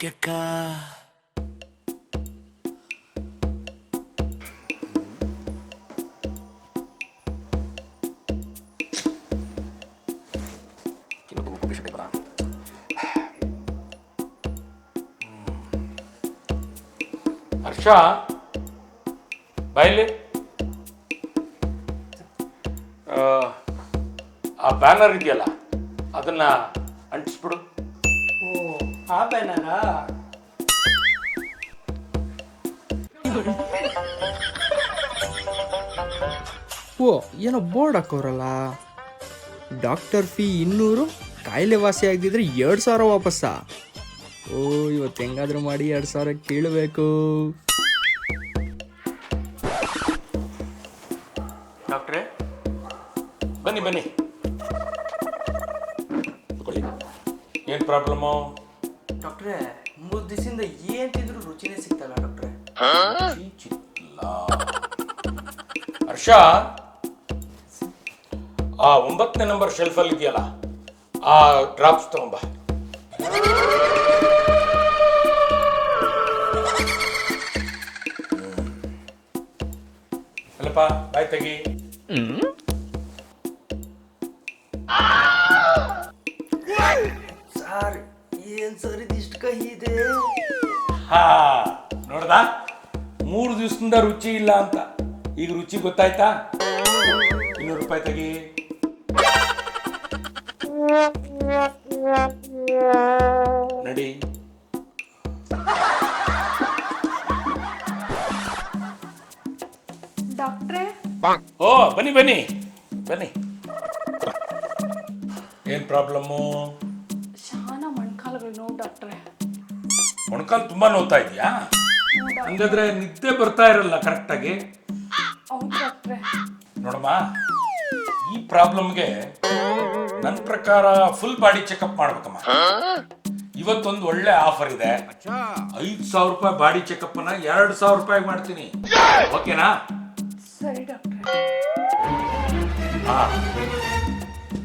ಭಾಗ್ಯಕ್ಕ ಹರ್ಷ ಬಾಯಲ್ಲಿ ಆ ಬ್ಯಾನರ್ ಇದೆಯಲ್ಲ ಅದನ್ನ ಅಂಟಿಸ್ಬಿಡು. ಓ ಆ ಬ್ಯಾನರಾ? ಓ ಏನೋ ಬೋರ್ಡ್ ಹಾಕೋರಲ್ಲ. ಡಾಕ್ಟರ್ ಫೀ 200, ಕಾಯಿಲೆ ವಾಸಿ ಆಗದಿದ್ರೆ 2,000 ವಾಪಸ್ಸಾ? ಓ ಇವತ್ತು ಹೆಂಗಾದ್ರೂ ಮಾಡಿ 2,000 ಕೇಳಬೇಕು. ಡಾಕ್ಟ್ರೇ ಬನ್ನಿ ಬನ್ನಿ, ಏನು ಪ್ರಾಬ್ಲಮ್ಮು? ಡಾಕ್ಟ್ರೇ 3 ದಿವಸದಿಂದ ಏನ್ ತಿಂದ್ರು ರುಚಿನೇ ಸಿಗ್ತಲ್ಲ ಡಾಕ್ಟ್ರೇ. ಹರ್ಷ, ಆ 9ನೇ ನಂಬರ್ ಶೆಲ್ಫಲ್ಲಿ ಇದೆಯಲ್ಲ ಆ ಡ್ರಾಪ್ಸ್ ತಗೊಂಬ. ಅಲ್ಲಪ್ಪ ಬಾಯ್ ತೆಗಿ. ಸರ್ ಏನ್ ಸರ್ ಇದಿಷ್ಟು ಕಹಿ ಇದೆ? ಹಾ ನೋಡ್ದ, 3 ದಿವಸದಿಂದ ರುಚಿ ಇಲ್ಲ ಅಂತ ಈಗ ರುಚಿ ಗೊತ್ತಾಯ್ತಾ? 200 ರೂಪಾಯಿ ತೆಗಿ. ನಡಿ. ಡಾಕ್ಟ್ರೇ, ಓ ಬನ್ನಿ ಬನ್ನಿ ಬನ್ನಿ. ಏನ್ ಪ್ರಾಬ್ಲಮ್ಮು? ಶಾನ ಮೊಣಕಾಲುಗಳು ನೋವು ಡಾಕ್ಟ್ರೇ. ಮೊಣಕಾಲು ತುಂಬಾ ನೋವ್ತಾ ಇದೆಯಾ? ಹಂಗಾದ್ರೆ ನಿದ್ದೆ ಬರ್ತಾ ಇರಲ್ಲ ಕರೆಕ್ಟಾಗಿ. ಹೌದು ಡಾಕ್ಟ್ರೇ. ನೋಡಮ್ಮ, ಈ ಪ್ರಾಬ್ಲಮ್ಗೆ ನನ್ನ ಪ್ರಕಾರ ಫುಲ್ ಬಾಡಿ ಚೆಕಪ್ ಮಾಡ್ಬೇಕಮ್ಮ. ಇವತ್ತೊಂದು ಒಳ್ಳೆ ಆಫರ್ ಇದೆ. 5,000 ರೂಪಾಯಿ ಬಾಡಿ ಚೆಕಪ್ ಅನ್ನ 2,000 ರೂಪಾಯಿ ಮಾಡ್ತೀನಿ. ಓಕೆನಾ? ಸರಿ ಡಾಕ್ಟ್ರೇ. ಹಾ,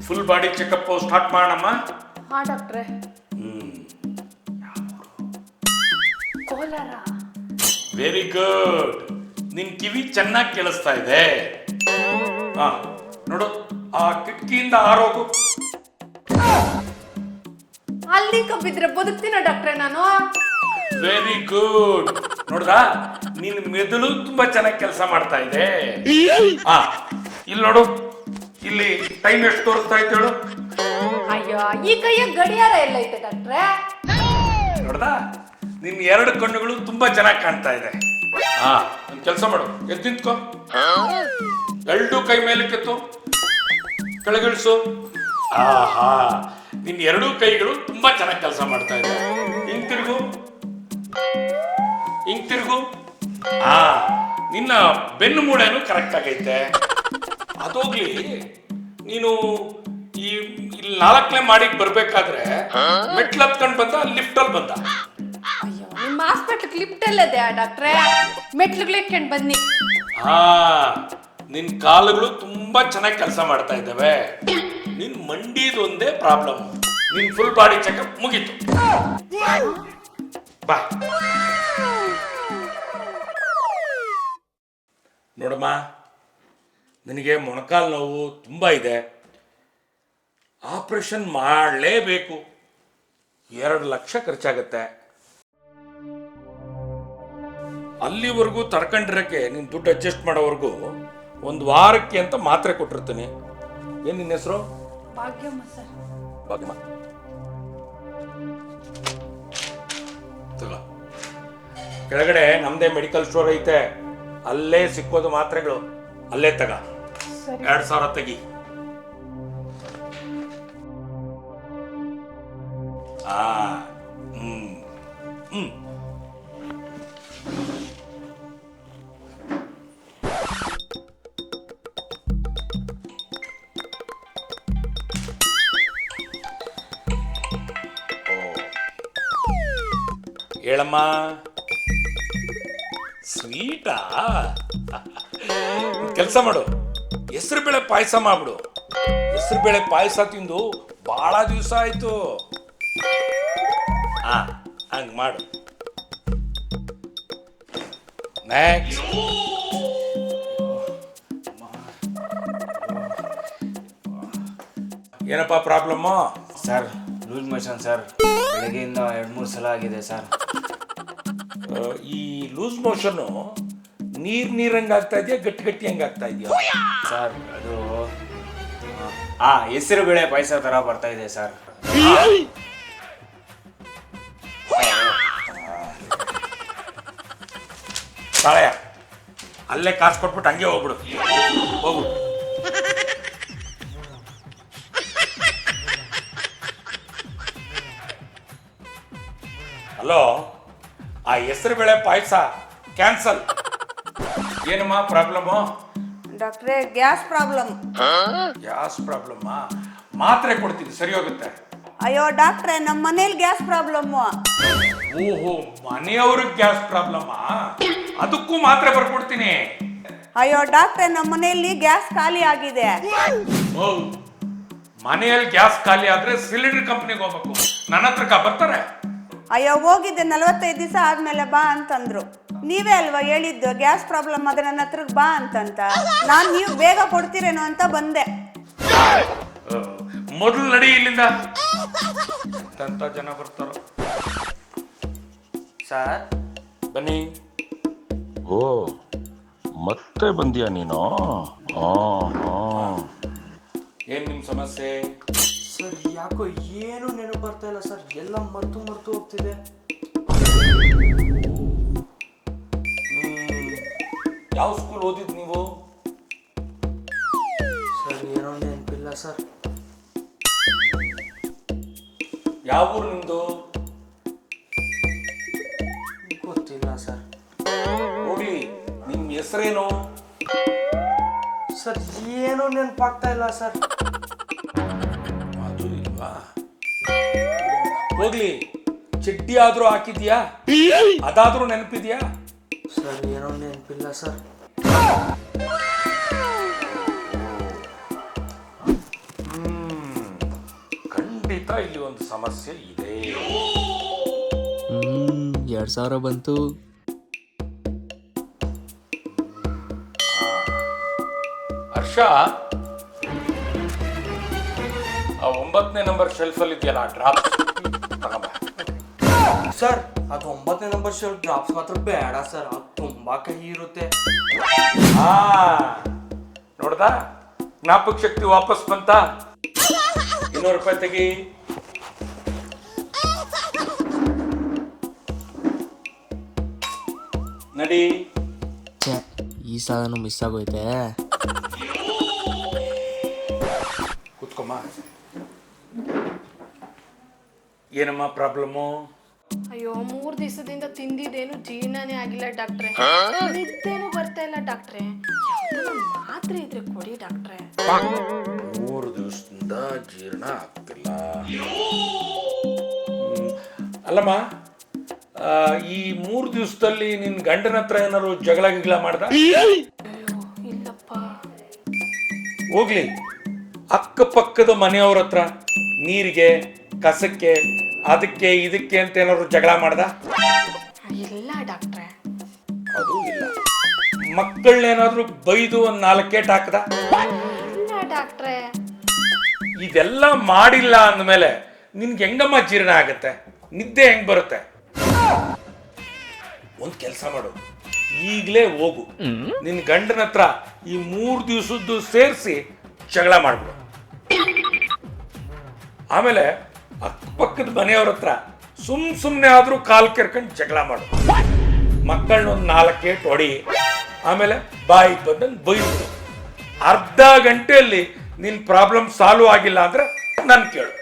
ಫುಲ್ ಬಾಡಿ ಚೆಕಪ್ ಸ್ಟಾರ್ಟ್ ಮಾಡೋಣ. ಹಾ ಡಾಕ್ಟ್ರೇ. ಕೋಲಾರ. Very good. ನಿನ್ ಕಿವಿ ಚೆನ್ನಾಗಿ ಕೇಳಿಸ್ತಾ ಇದೆ. ಹಾ ನೋಡು, ಆ ಕಿಟಕಿಯಿಂದ ಆರೋಗು. ಅಲ್ಲಿ ಕಬ್ಬಿದ್ರೆ ಬದುಕ್ತೀನ ಡಾಕ್ಟ್ರೇ ನಾನು? Very good. ನೋಡ್ದಾ, ನಿನ್ ಮೆದುಳು ತುಂಬಾ ಚೆನ್ನಾಗಿ ಕೆಲಸ ಮಾಡ್ತಾ ಇದೆ. ಹಾ ಇಲ್ಲಿ ನೋಡು, ಇಲ್ಲಿ ಟೈಮ್ ಎಷ್ಟು ತೋರಿಸ್ತಾ ಇತ್ತು ಹೇಳು? ಅಯ್ಯೋ, ಈ ಕೈಯ ಗಡಿಯಾರ ಎಲ್ಲ ಐತೆ ಡಾಕ್ಟ್ರೇ. ನೋಡ್ದಾ, ನಿನ್ 2 ಕಣ್ಣುಗಳು ತುಂಬಾ ಚೆನ್ನಾಗಿ ಕಾಣ್ತಾ ಇದೆ. ಹಾ ಒಂದ್ ಕೆಲಸ ಮಾಡು, ಎದ್ದು ನಿಂತ್ಕೋ. 2 ಕೈ ಮೇಲೆ ಕೆತ್ತು, ಕೆಳಗಿಳಿಸು. ಆಹಾ, ನಿನ್ 2 ಕೈಗಳು ತುಂಬಾ ಚೆನ್ನಾಗಿ ಕೆಲಸ ಮಾಡ್ತಾ ಇದೆ. ಹಿಂಗ್ ತಿರುಗು, ಹಿಂಗ್ ತಿರುಗು. ಹಾ, ನಿನ್ನ ಬೆನ್ನು ಮೂಳೆನು ಕರೆಕ್ಟ್ ಆಗೈತೆ. ಅದೋಗ್ಲಿ, ನೀನು ಈ ಇಲ್ಲಿ 4ನೇ ಮಾಡಿಗೆ ಬರ್ಬೇಕಾದ್ರೆ ಮೆಟ್ಲು ಹತ್ಕೊಂಡ್ ಬಂದ, ಲಿಫ್ಟ್ ಅಲ್ಲಿ ಬಂದ? ಅಯ್ಯೋ, ನಿಮ್ಮ ಹಾಸ್ಪಿಟ್ಲ್ ಲಿಫ್ಟ್ ಎಲ್ಲದೆ ಡಾಕ್ಟ್ರೇ? ಮೆಟ್ಲುಗಳು ಇಟ್ಕೊಂಡು ಬನ್ನಿ. ಹಾ, ನಿನ್ ಕಾಲುಗಳು ತುಂಬಾ ಚೆನ್ನಾಗಿ ಕೆಲಸ ಮಾಡ್ತಾ ಇದ್ದಾವೆ. ನಿನ್ ಮಂಡಿದೊಂದೇ ಪ್ರಾಬ್ಲಮ್. ನಿನ್ ಫುಲ್ ಬಾಡಿ ಚೆಕಪ್ ಮುಗೀತು. ಬಾ. ನೋಡಮ್ಮ, ನಿನಗೆ ಮೊಣಕಾಲು ನೋವು ತುಂಬಾ ಇದೆ. ಆಪರೇಷನ್ ಮಾಡಲೇಬೇಕು. 2 ಲಕ್ಷ ಖರ್ಚಾಗತ್ತೆ. ಅಲ್ಲಿವರೆಗೂ ತಡ್ಕೊಂಡಿರಕ್ಕೆ ನೀನು ದುಡ್ಡು ಅಡ್ಜಸ್ಟ್ ಮಾಡೋವರೆಗೂ 1 ವಾರಕ್ಕೆ ಅಂತ ಮಾತ್ರೆ ಕೊಟ್ಟಿರ್ತೀನಿ. ಏನ್ ನಿನ್ನ ಹೆಸರು? ಭಾಗ್ಯಮ್ಮ ಸರ್. ಭಾಗ್ಯಮ್ಮ, ತಗೋ. ಕೆಳಗಡೆ ನಮ್ದೇ ಮೆಡಿಕಲ್ ಸ್ಟೋರ್ ಐತೆ, ಅಲ್ಲೇ ಸಿಕ್ಕೋದು ಮಾತ್ರೆಗಳು. ಅಲ್ಲೇ ತಗ. 2,000 ತೆಗಿ. ಆ ಹೇಳಮ್ಮ. ಸ್ವೀಟಾ? ಕೆಲಸ ಮಾಡು, ಹೆಸರುಬೇಳೆ ಪಾಯಸ ಮಾಡ್ಬಿಡು. ಹೆಸರುಬೇಳೆ ಪಾಯಸ ತಿಂದು ಬಹಳ ದಿವಸ ಆಯ್ತು. ಹಂಗೆ ಮಾಡು. ನೆಕ್ಸ್ಟ್. ಏನಪ್ಪ problem? Sir loose motion sir, ಬೆಳಗ್ಗೆಯಿಂದ 2-3 ಸಲ ಆಗಿದೆ ಸರ್. ಈ ಲೂಸ್ ಮೋಷನ್ನು ನೀರಂಗೆ ಆಗ್ತಾ ಇದೆಯಾ, ಗಟ್ಟಿ ಹಂಗೆ ಆಗ್ತಾ ಇದೆಯಾ? ಸರ್ ಅದು ಹೆಸರು ಬೇಳೆ ಪಾಯಸ ಥರ ಬರ್ತಾ ಇದೆ ಸರ್. ತಾಳೆಯ ಅಲ್ಲೇ ಕಾಸು ಕೊಟ್ಬಿಟ್ಟು ಹಂಗೆ ಹೋಗ್ಬಿಡು, ಹೋಗು. ಹಲೋ, ಆ ಹೆಸರು ಬೇಳೆ ಪಾಯಸ ಕ್ಯಾನ್ಸಲ್. ಏನಮ್ಮ ಪ್ರಾಬ್ಲಮ್ಮು? ಡಾಕ್ಟ್ರೇ ಗ್ಯಾಸ್ ಪ್ರಾಬ್ಲಮ್. ಗ್ಯಾಸ್ ಪ್ರಾಬ್ಲಮ್ಮಾ? ಮಾತ್ರೆ ಕೊಡ್ತೀನಿ, ಸರಿ ಹೋಗುತ್ತೆ. ಅಯ್ಯೋ ಡಾಕ್ಟ್ರೇ, ನಮ್ಮ ಮನೇಲಿ ಗ್ಯಾಸ್ ಪ್ರಾಬ್ಲಮ್ಮು. ಓಹೋ, ಮನೆಯವ್ರಿಗೆ ಗ್ಯಾಸ್ ಪ್ರಾಬ್ಲಮ್ಮಾ? ಅದಕ್ಕೂ ಮಾತ್ರೆ ಬರ್ಕೊಡ್ತೀನಿ. ಅಯ್ಯೋ ಡಾಕ್ಟ್ರೇ, ನಮ್ಮ ಮನೆಯಲ್ಲಿ ಗ್ಯಾಸ್ ಖಾಲಿ ಆಗಿದೆ. ಮನೆಯಲ್ಲಿ ಗ್ಯಾಸ್ ಖಾಲಿ ಆದ್ರೆ ಸಿಲಿಂಡರ್ ಕಂಪ್ನಿಗೆ ಹೋಗ್ಬೇಕು, ನನ್ನ ಹತ್ರ ಬರ್ತಾರೆ. ಅಯ್ಯೋ ಹೋಗಿದ್ದೆ, 45 ದಿವಸ ಆದ್ಮೇಲೆ ಬಾ ಅಂತಂದ್ರು. ನೀವೇ ಅಲ್ವಾ ಹೇಳಿದ್ದು ಗ್ಯಾಸ್ ಪ್ರಾಬ್ಲಮ್ ಆದ್ರೆ ನನ್ನ ಹತ್ರಕ್ಕೆ ಬಾ ಅಂತಂತ. ನಾನು ನೀವು ಬೇಗ ಕೊಡ್ತೀರೇನೋ ಅಂತ ಬಂದೆ. ಮೊದಲು ನಡಿ ಇಲ್ಲಿಂದ. ಎಂತ ಜನ ಬರ್ತಾರ. ಸರ್ ಬನ್ನಿ. ಓ, ಮತ್ತೆ ಬಂದ್ಯಾ ನೀನು? ಏನ್ ನಿಮ್ ಸಮಸ್ಯೆ? ಸರ್ ಯಾಕೋ ಏನು ನೆನಪು ಬರ್ತಾ ಇಲ್ಲ ಸರ್, ಎಲ್ಲ ಮರ್ತು ಹೋಗ್ತಿದೆ. ಯಾವ ಸ್ಕೂಲ್ ಓದಿದ್ ನೀವು? ಸರ್ ಏನೋ ನೆನಪಿಲ್ಲ ಸರ್. ಯಾವ ಊರು ನಿಮ್ದು? ಗೊತ್ತಿಲ್ಲ ಸರ್. ಹೋಗ್ಲಿ, ನಿಮ್ ಹೆಸರೇನು? ಸರ್ ಏನೋ ನೆನಪಾಗ್ತಾ ಇಲ್ಲ ಸರ್. ಅದು ಇಲ್ವಾ? ಹೋಗ್ಲಿ, ಚಡ್ಡಿ ಆದ್ರೂ ಹಾಕಿದ್ಯಾ? ಅದಾದ್ರೂ ನೆನಪಿದ್ಯಾ? ಸರ್ ಏನೋ ನೆನಪಿಲ್ಲ ಸರ್. ಖಂಡಿತ ಇಲ್ಲಿ ಒಂದು ಸಮಸ್ಯೆ ಇದೆ. 2000 ಬಂತು. ಹರ್ಷ, ಆ 9ನೇ ನಂಬರ್ ಶೆಲ್ಫ್ ಅಲ್ಲಿ ಇದೆಯಲ್ಲ, ಡ್ರಾಪ್ ತಗೊಂಬ. ಸರ್ ಅದು 9ನೇ ನಂಬರ್ ಶೆಲ್ಫ್ ಡ್ರಾಪ್ಸ್ ಮಾತ್ರ ಬೇಡ ಸರ್, ಅದು ತುಂಬಾ ಕಹಿ ಇರುತ್ತೆ. ನೋಡ್ದಾ, ಜ್ಞಾಪಕ ಶಕ್ತಿ ವಾಪಸ್ ಬಂತ. 200 ರೂಪಾಯಿ ತೆಗಿ. ನಡಿ. ಈ ಸಾಲನು ಮಿಸ್ ಆಗೋಯ್ತೆ. ಕೂತ್ಕೊಮ್ಮ. ಏನಮ್ಮ ಪ್ರಾಬ್ಲಮ್ಮು? ಅಯ್ಯೋ 3 ದಿವಸದಿಂದ ತಿಂದಿದ್ದೇನು ಜೀರ್ಣನೇ ಆಗಿಲ್ಲ ಡಾಕ್ಟ್ರೆ. ನಿದ್ದೆನೂ ಬರ್ತಾ ಇಲ್ಲ ಡಾಕ್ಟ್ರೆ. ಯಾವ್ದಾದ್ರು ಮಾತ್ರೆ ಇದ್ರೆ ಕೊಡಿ ಡಾಕ್ಟ್ರೆ. 3 ದಿವಸದಿಂದ ಜೀರ್ಣ ಆಗ್ತಿಲ್ಲ. ಅಲ್ಲಮ್ಮ, ಈ 3 ದಿವಸದಲ್ಲಿ ನಿನ್ ಗಂಡನ ಹತ್ರ ಏನಾದ್ರು ಜಗಳ ಗಿಗಳ ಮಾಡ್ದ? ಇಲ್ಲಪ್ಪ. ಹೋಗ್ಲಿ, ಅಕ್ಕಪಕ್ಕದ ಮನೆಯವ್ರ ಹತ್ರ ನೀರಿಗೆ, ಕಸಕ್ಕೆ, ಅದಕ್ಕೆ ಇದಕ್ಕೆ ಅಂತ ಏನಾದ್ರು ಜಗಳ ಮಾಡ್ದ? ಇಲ್ಲ ಡಾಕ್ಟ್ರೆ. ಅದು ಇಲ್ಲ. ಮಕ್ಕಳನ್ನೇನಾದ್ರೂ ಬೈದು ಒಂದು 4 ಏಟ್ ಹಾಕದ? ಇಲ್ಲ ಡಾಕ್ಟ್ರೆ. ಇದೆಲ್ಲ ಮಾಡಿಲ್ಲ ಅಂದಮೇಲೆ ನಿನ್ಗೆ ಹೆಂಗಮ್ಮ ಜೀರ್ಣ ಆಗತ್ತೆ? ನಿದ್ದೆ ಹೆಂಗ್ ಬರುತ್ತೆ? ಒಂದ್ ಕೆಲಸ ಮಾಡು, ಈಗಲೇ ಹೋಗು, ನಿನ್ ಗಂಡನ ಹತ್ರ ಈ 3 ದಿವಸದ್ದು ಸೇರಿಸಿ ಜಗಳ ಮಾಡ್ಬಿಡು. ಆಮೇಲೆ ಅಕ್ಕಪಕ್ಕದ ಮನೆಯವ್ರ ಹತ್ರ ಸುಮ್ನೆ ಆದ್ರೂ ಕಾಲ್ ಕೆರ್ಕೊಂಡು ಜಗಳ ಮಾಡು. ಮಕ್ಕಳನ್ನ ಒಂದು 4 ಏಟ್ ಹೊಡಿ. ಆಮೇಲೆ ಬಾಯಿಗೆ ಬಂದಂಗೆ ಬೈದ್ಬಿಡು. ಅರ್ಧ ಗಂಟೆಯಲ್ಲಿ ನಿನ್ ಪ್ರಾಬ್ಲಮ್ ಸಾಲ್ವ್ ಆಗಿಲ್ಲ ಅಂದ್ರೆ ನಾನು ಕೇಳು.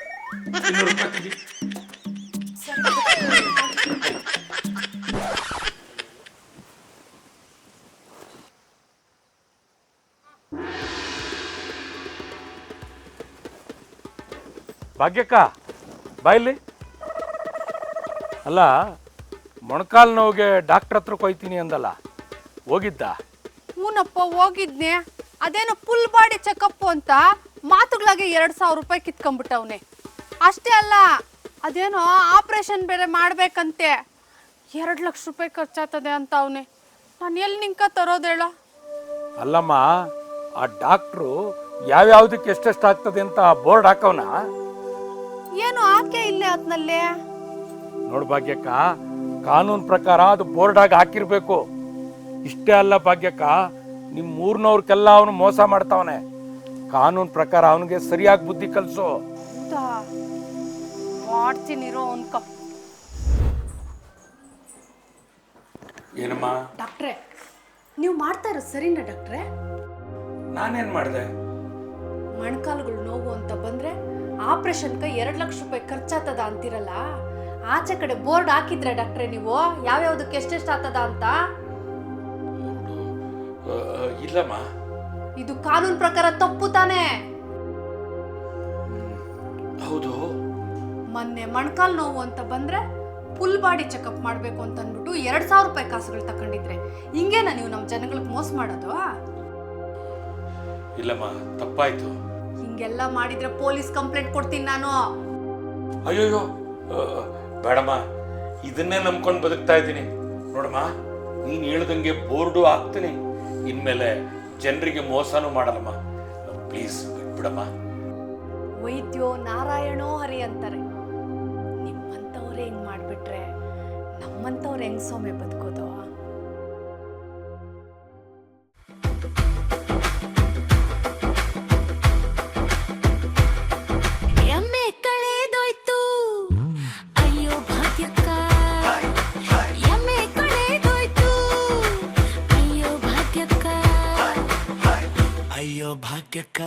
200 ರೂಪಾಯಿ ತೆಗಿ. ಭಾಗ್ಯಕ್ಕ ಬಾಯಿಲಿ. ಅಲ್ಲ, ಮೊಣಕಾಲು ನೋವಿಗೆ ಡಾಕ್ಟರ್ ಹತ್ರಕ್ಕೆ ಹೋಯ್ತೀನಿ ಅಂದಲ್ಲ, ಹೋಗಿದ್ದ? ಹೂನಪ್ಪ ಹೋಗಿದ್ನೆ. ಅದೇನೋ ಫುಲ್ ಬಾಡಿ ಚೆಕಪ್ ಅಂತ ಮಾತುಗಳಾಗೆ 2000 ರೂಪಾಯಿ ಕಿತ್ಕೊಂಡ್ಬಿಟ್ಟವ್ನೆ. ಅಷ್ಟೇ ಅಲ್ಲ, ಅದೇನೋ ಆಪರೇಷನ್ ಬೇರೆ ಮಾಡ್ಬೇಕಂತೆ 2 ಲಕ್ಷ ರೂಪಾಯಿ ಖರ್ಚಾಗ್ತದೆ ಅಂತ ಅವನೇ. ನಾನು ಎಲ್ಲಿ ನಿಂಕ ತರೋದೇಳ? ಅಲ್ಲಮ್ಮ, ಆ ಡಾಕ್ಟ್ರು ಯಾವ್ಯಾವ್ದಕ್ಕೆ ಎಷ್ಟೆಷ್ಟು ಆಗ್ತದೆ ಅಂತ ಬೋರ್ಡ್ ಹಾಕವನ. ಏನು ಆಕೆ ಇಲ್ಲೇ ಅದ್ನಲ್ಲೇ? ನೋಡ್ ಭಾಗ್ಯಕ್ಕ, ಕಾನೂನು ಪ್ರಕಾರ ಅದು ಬೋರ್ಡ್ ಆಗಿ ಹಾಕಿರ್ಬೇಕು. ಇಷ್ಟೇ ಅಲ್ಲ ಭಾಗ್ಯಕ್ಕ, ನಿಮ್ ಊರ್ನವ್ರಿಗೆಲ್ಲ ಅವನು ಮೋಸ ಮಾಡ್ತಾವನೆ. ಕಾನೂನು ಪ್ರಕಾರ ಅವನಿಗೆ ಸರಿಯಾಗಿ ಬುದ್ಧಿ ಕಲ್ಸು. ಮಾಡ್ತೀನಿರೋ ಅನ್ಕ. ಏನಮ್ಮ? ಡಾಕ್ಟ್ರೆ, ನೀವು ಮಾಡ್ತಾ ಇರೋದು ಸರಿನಾ ಡಾಕ್ಟ್ರೆ? ನಾನೇನ್ ಮಾಡಿದೆ? ಮೊಣಕಾಲುಗಳು ನೋವು ಅಂತ ಬಂದ್ರೆ ಆಪರೇಷನ್ಗೆ 2 ಲಕ್ಷ ರೂಪಾಯಿ ಖರ್ಚಾಗ್ತದ ಅಂತಿರಲ್ಲ, ಆಚೆ ಕಡೆ ಬೋರ್ಡ್ ಹಾಕಿದ್ರೆ ಡಾಕ್ಟ್ರೆ ನೀವು ಯಾವ್ಯಾವ್ದಕ್ಕೆ ಎಷ್ಟೆಷ್ಟು ಆಗ್ತದ ಅಂತ? ಇಲ್ಲಮ್ಮ. ಇದು ಕಾನೂನು ಪ್ರಕಾರ ತಪ್ಪು ತಾನೇ? ಹೌದು. ಮೊನ್ನೆ ಮೊಣಕಾಲು ನೋವು ಅಂತ ಬಂದ್ರೆ ಫುಲ್ ಬಾಡಿ ಚೆಕಪ್ ಮಾಡ್ಬೇಕು ಅಂತ ಅಂದ್ಬಿಟ್ಟು 2,000 ರೂಪಾಯಿ ಕಾಸುಗಳು ತಕೊಂಡಿದ್ರೆ ಹಿಂಗೇನ ನೀವು ನಮ್ಮ ಜನಗಳಿಗೆ ಮೋಸ ಮಾಡೋದು? ಇಲ್ಲಮ್ಮ, ತಪ್ಪಾಯ್ತು. ಹಿಂಗೆಲ್ಲ ಮಾಡಿದ್ರೆ ಪೊಲೀಸ್ ಕಂಪ್ಲೇಂಟ್ ಕೊಡ್ತೀನಿ ನಾನು. ಅಯ್ಯೋಯ್ಯೋ, ಬೇಡಮ್ಮ, ಇದನ್ನೇ ನಂಬ್ಕೊಂಡು ಬದುಕ್ತಾ ಇದ್ದೀನಿ. ನೋಡಮ್ಮ, ನೀನು ಹೇಳ್ದಂಗೆ ಬೋರ್ಡು ಹಾಕ್ತೀನಿ. ಇನ್ಮೇಲೆ ಜನರಿಗೆ ಮೋಸನೂ ಮಾಡಲ್ಲಮ್ಮ. ಪ್ಲೀಸ್ ಬಿಡಮ್ಮ. ವೈದ್ಯೋ ನಾರಾಯಣೋ ಹರಿ ಅಂತಾರೆ. ನಿಮ್ಮಂಥವ್ರೆ ಹೆಂಗ್ ಮಾಡ್ಬಿಟ್ರೆ ನಮ್ಮಂಥವ್ರು ಹೆಂಗ್ ಸೊಮ್ಮೆ ಬದುಕೋದು? ಎಮ್ಮೆ ಕಳೆದೋಯ್ತು ಅಯ್ಯೋ ಭಾಗ್ಯಕ್ಕ, ಎಮ್ಮೆ ಕಳೆದೋಯ್ತು ಅಯ್ಯೋ ಭಾಗ್ಯಕ್ಕ, ಅಯ್ಯೋ ಭಾಗ್ಯಕ್ಕ.